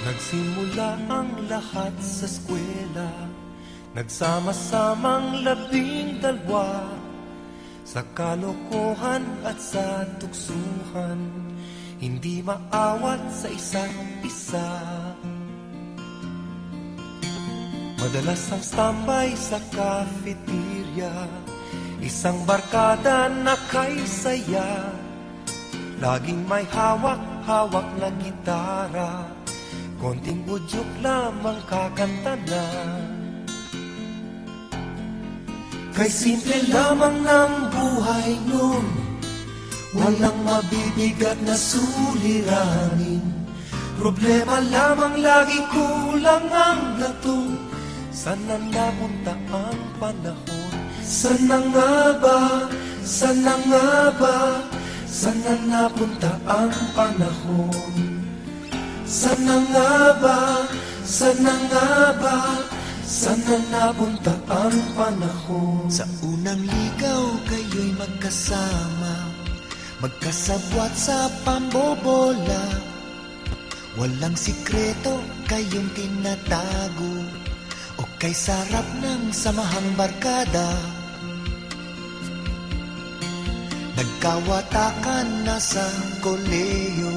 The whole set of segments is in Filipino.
Nagsimula ang lahat sa eskwela, nagsama-samang 12, sa kalokohan at sa tuksuhan, hindi maawat sa isa't isa. Madalas ang standby sa cafeteria, isang barkada na kay saya, laging may hawak-hawak na gitara, konting budyok lamang kakanta na. Kay simple lamang ng buhay nun, walang mabibigat na suliranin. Problema lamang lagi, kulang ang latong. Sana napunta ang panahon? Sana nga ba? Sana nga ba? Sana napunta ang panahon? Sana nga ba? Sana nga ba? Sana napunta ang panahon? Sa unang ligaw kayo'y magkasama, magkasabwat sa pambobola. Walang sikreto kayong tinatago, o kay sarap ng samahang barkada. Nagkawatakan na sa koleyo,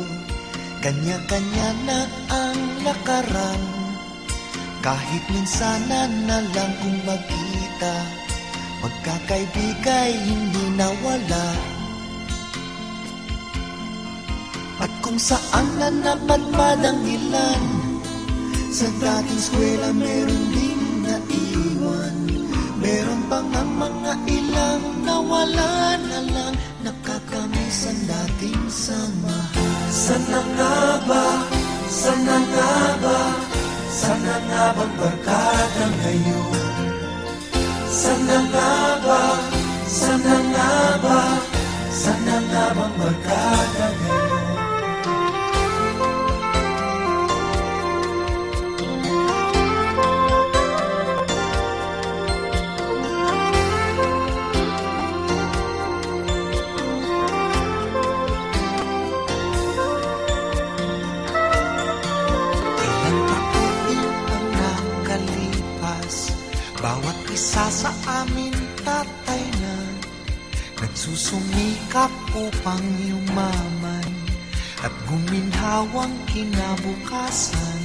kanya-kanya na ang lakaran. Kahit minsanan na lang kung magkita, magkakaibigay hindi nawala. At kung saan na napadpad ang ilan, sa dating eskwela meron ding naiwan. Meron pang ang mga ilang nawala na lang, nakakamiss ang dating samahan. Sana nga ba? Sana nga ba? Sana nga bang barkada ngayon? Sana nga ba? Sana nga ba? Sana nga bang barkada ngayon? Bawat isa sa amin tatay na nagsusumikap upang yumaman at guminhawang kinabukasan.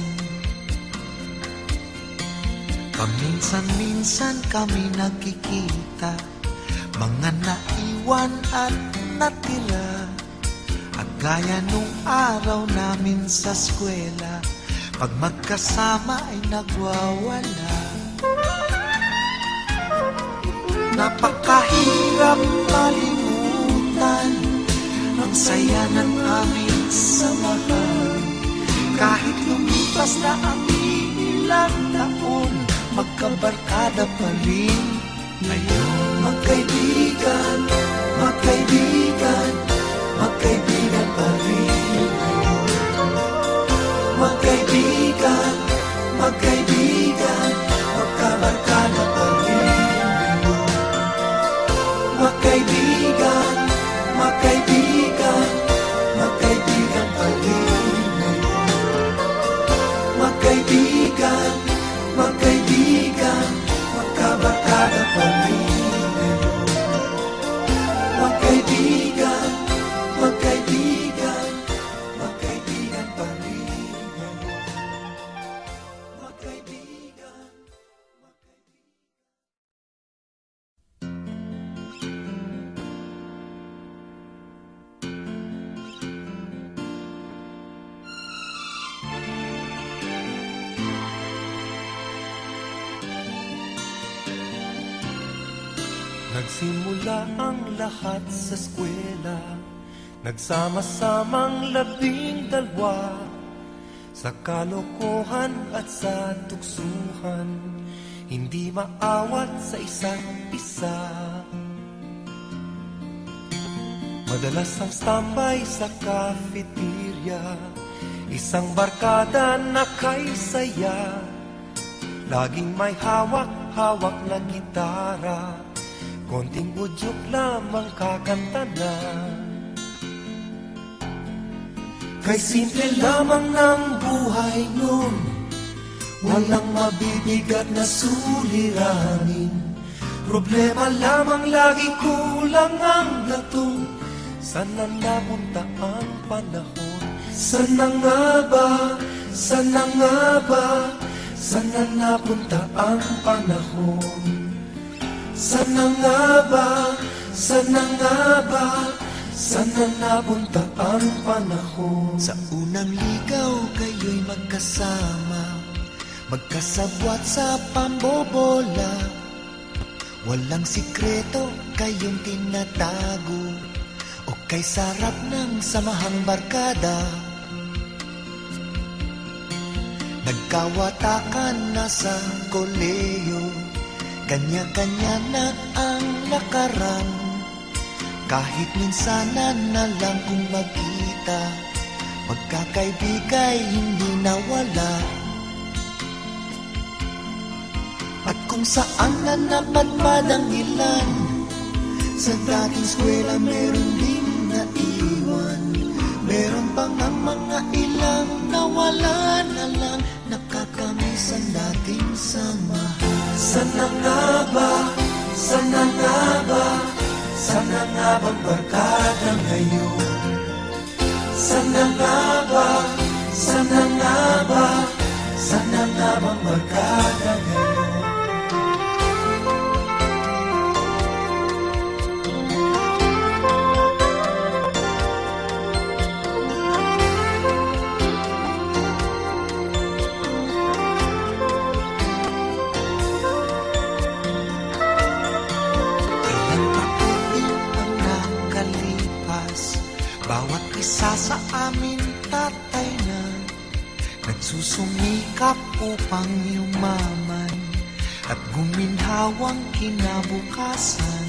Paminsan-minsan kami nagkikita, mga naiwan at natira, at gaya nung araw namin sa eskwela, pag magkasama ay nagwawala. Napakahirap malimutan ang saya ng aming samahan. Kahit lumipas na ang ilang taon, magkabarkada pa rin ngayon. Magkaibigan, magkaibigan, magkaibigan pa rin ngayon. Magkaibigan, magkaibigan, magkabarkada pa rin. Magkaibigan, magkaibigan, magkaibigan pa rin ngayon. Magkaibigan, magkaibigan, magkabarkada pa rin ngayon. Magkaibigan, magkaibigan, magkaibigan pa rin ngayon. Magkaibigan. Nagsimula ang lahat sa eskwela, nagsama-samang 12, sa kalokohan at sa tuksuhan, hindi maawat sa isa't isa. Madalas ang standby sa cafeteria, isang barkada na kay saya, laging may hawak-hawak na gitara, konting budyok lamang kakanta na. Kay simple lamang ng buhay nun, walang mabibigat na suliranin. Problema lamang lagi, kulang ang latong. Saan na napunta ang panahon? Saan na nga ba? Saan na nga ba? Saan na napunta ang panahon? Saan na nga ba? Saan na nga ba? Saan na napunta ang panahon? Sa unang ligaw kayo'y magkasama, magkasabwat sa pambobola. Walang sikreto kayong tinatago, o kay sarap ng samahang barkada. Nagkawatakan na sa koleyo, kanya-kanya na ang lakaran. Kahit minsanan na lang kung magkita, magkakaibigay hindi nawala. At kung saan na napadpad ang ilan, sa dating eskwela meron ding naiwan. Meron pang ang mga ilang nawala na lang, nakakamiss ang dating samahan. Saan na nga ba? Saan na nga ba? Saan na nga bang barkada ngayon? Saan na nga ba? Saan na nga ba? Saan na nga bang barkada ngayon? Bawat isa sa amin tatay na nagsusumikap upang yumaman at guminhawang kinabukasan.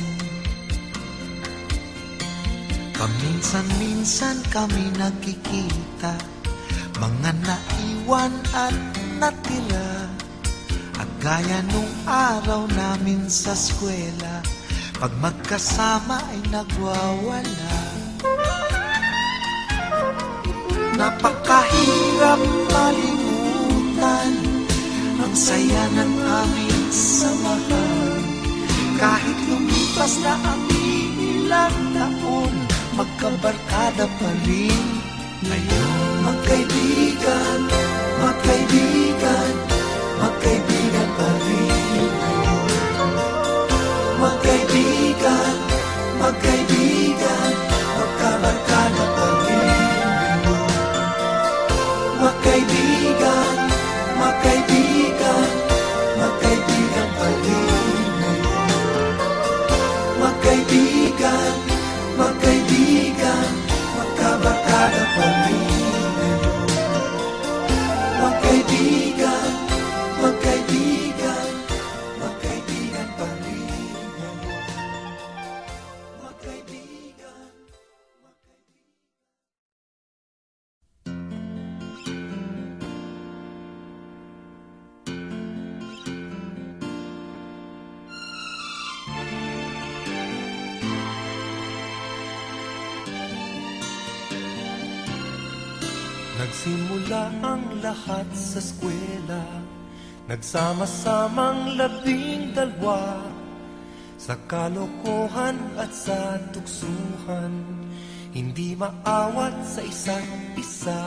Paminsan-minsan kami nagkikita, mga naiwan at natira. At gaya nung araw namin sa eskwela, pag magkasama ay nagwawala. Napakahirap malimutan ang saya ng aming samahan. Kahit lumipas na ang ilang taon, magkabarkada pa rin ngayon. Magkaibigan, magkaibigan, magkaibigan pa rin ngayon. Magkaibigan, magkaibigan, magkabarkada pa rin. Magkaibigan, magkaibigan, magkaibigan pa rin ngayon. Magkaibigan, magkaibigan, magkabarkada pa rin ngayon. Magkaibigan, magkaibigan, magkaibigan pa rin ngayon. Magkaibigan. Nagsimula ang lahat sa eskwela, nagsama-samang 12 sa kalokohan at sa tuksuhan, hindi maawat sa isa't isa.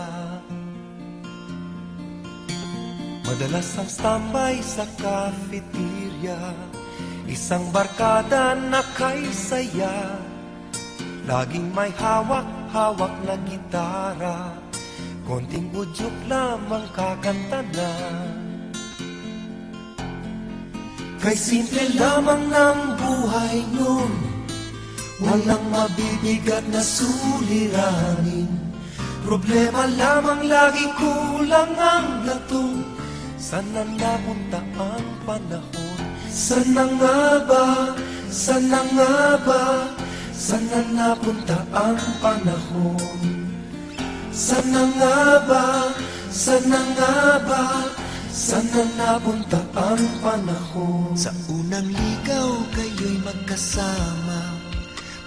Madalas ang standby sa cafeteria, isang barkada na kay saya, laging may hawak-hawak na gitara, konting udyok lamang kakanta na. Kay simple lamang ng buhay nun, walang mabibigat na suliranin. Problema lamang lagi, kulang ang latong. Saan na napunta ang panahon? Saan na nga ba? Saan na nga ba? Saan na napunta ang panahon? Saan na nga ba? Saan na nga ba? Saan na napunta ang panahon? Sa unang ligaw kayo'y magkasama,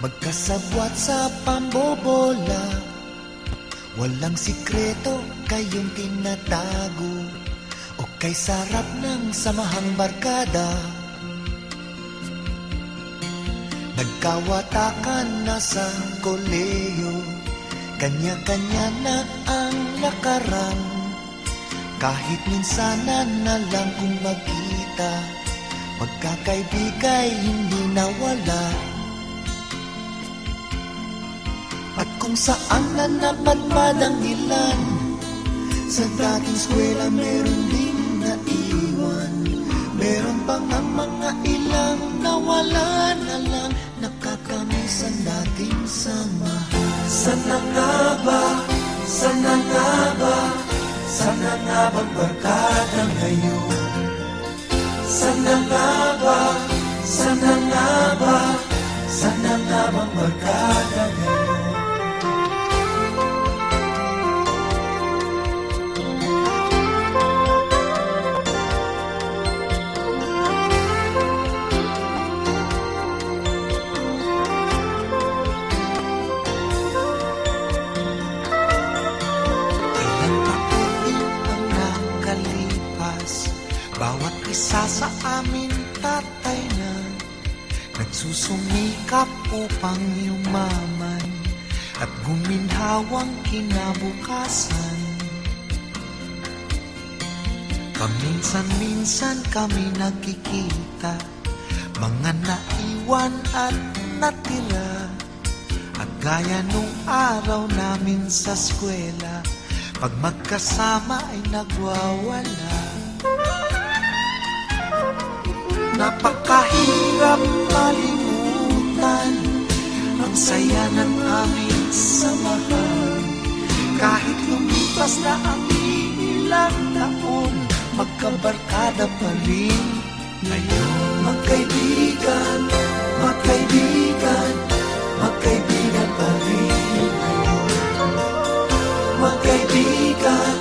magkasabwat sa pambobola. Walang sikreto kayong tinatago, o kay sarap ng samahang barkada. Nagkawatakan na sa koleyo, kanya-kanya na ang lakaran. Kahit minsanan na lang kung magkita, magkakaibigay hindi nawala. At kung saan na napadpad ang ilan, sa dating eskwela meron ding naiwan. Meron pang ang mga ilang nawala na lang, nakakamiss ang dating samahan. Sana nga ba, sana nga ba, sana nga bang barkada ngayon? Sana nga ba, sana nga ba, sana nga bang barkada ngayon? Bawat isa sa amin tatay na nagsusumikap upang yumaman at guminhawang kinabukasan. Paminsan-minsan kami nagkikita, mga naiwan at natira. At gaya nung araw namin sa eskwela, pag magkasama ay nagwawala. Napakahirap malimutan ang saya ng aming samahan. Kahit lumipas na ang ilang taon, magkabarkada pa rin ngayon. Magkaibigan, magkaibigan, magkaibigan pa rin ngayon. Magkaibigan,